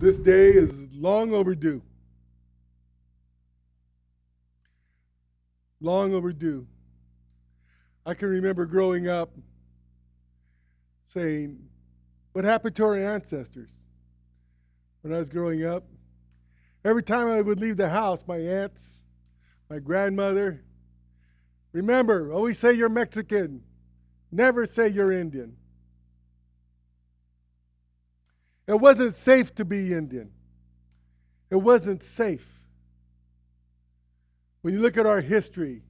This day is long overdue. Long overdue. I can remember growing up saying, what happened to our ancestors? When I was growing up, every time I would leave the house, my aunts, my grandmother, remember, always say you're Mexican. Never say you're Indian. It wasn't safe to be Indian. It wasn't safe. When you look at our history,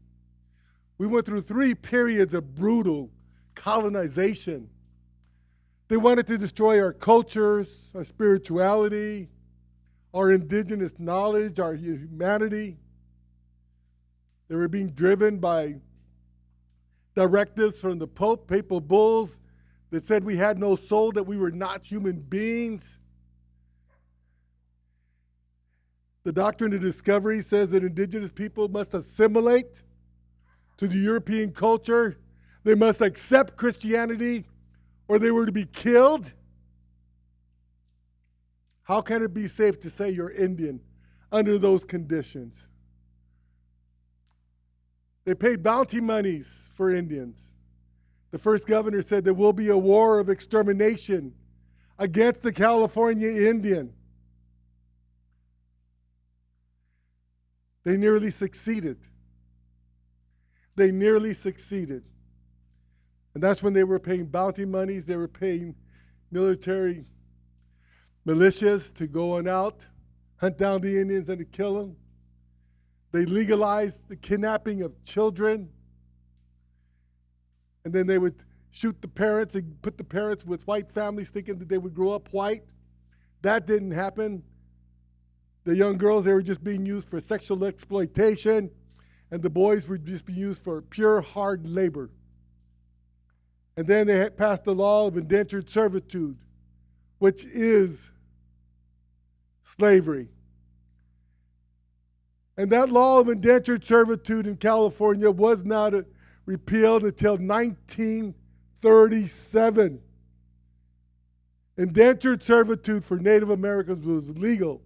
we went through 3 periods of brutal colonization. They wanted to destroy our cultures, our spirituality, our indigenous knowledge, our humanity. They were being driven by directives from the Pope, papal bulls, that said we had no soul, that we were not human beings. The doctrine of discovery says that indigenous people must assimilate to the European culture. They must accept Christianity or they were to be killed. How can it be safe to say you're Indian under those conditions? They paid bounty monies for Indians. The first governor said there will be a war of extermination against the California Indian. They nearly succeeded. They nearly succeeded. And that's when they were paying bounty monies. They were paying military militias to go on out, hunt down the Indians and to kill them. They legalized the kidnapping of children. And then they would shoot the parents and put the parents with white families thinking that they would grow up white. That didn't happen. The young girls, they were just being used for sexual exploitation, and the boys were just being used for pure hard labor. And then they had passed the law of indentured servitude, which is slavery. And that law of indentured servitude in California was not repealed until 1937. Indentured servitude for Native Americans was legal.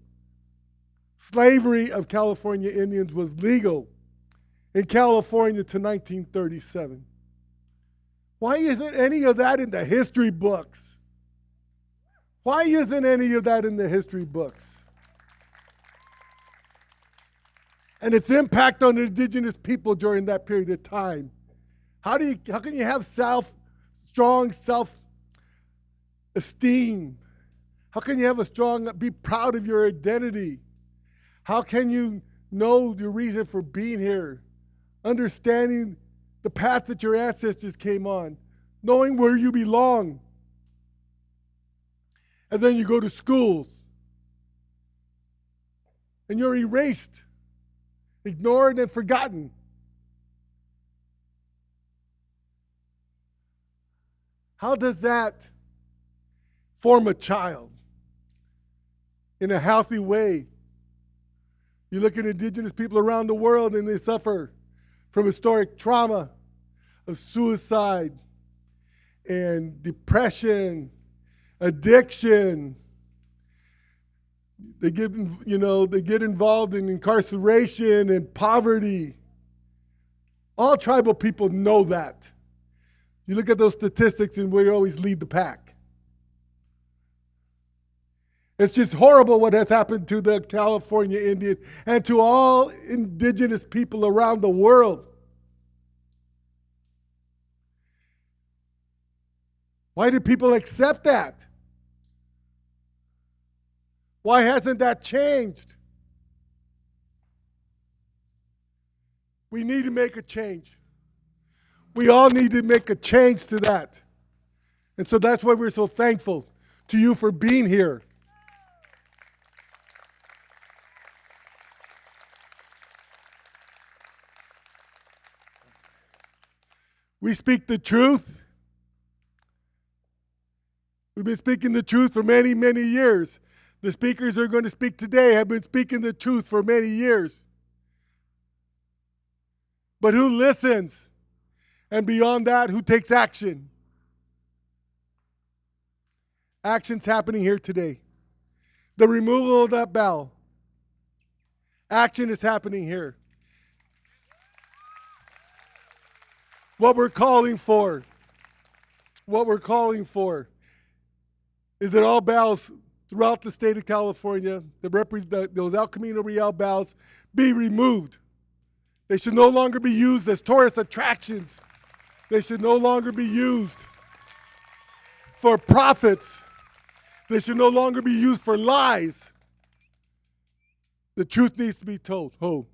Slavery of California Indians was legal in California to 1937. Why isn't any of that in the history books? Why isn't any of that in the history books? And its impact on indigenous people during that period of time. How can you have strong self-esteem? How can you have be proud of your identity? How can you know the reason for being here? Understanding the path that your ancestors came on, knowing where you belong. And then you go to schools and you're erased, ignored, and forgotten. How does that form a child in a healthy way? You look at indigenous people around the world and they suffer from historic trauma of suicide and depression, addiction. They get involved in incarceration and poverty. All tribal people know that. You look at those statistics and we always lead the pack. It's just horrible what has happened to the California Indian and to all indigenous people around the world. Why do people accept that? Why hasn't that changed? We need to make a change. We all need to make a change to that. And so that's why we're so thankful to you for being here. We speak the truth. We've been speaking the truth for many, many years. The speakers who are going to speak today have been speaking the truth for many years. But who listens? And beyond that, who takes action? Action's happening here today. The removal of that bell. Action is happening here. What we're calling for is that all bells throughout the state of California that represent those El Camino Real bells be removed. They should no longer be used as tourist attractions. They should no longer be used for profits. They should no longer be used for lies. The truth needs to be told. Oh.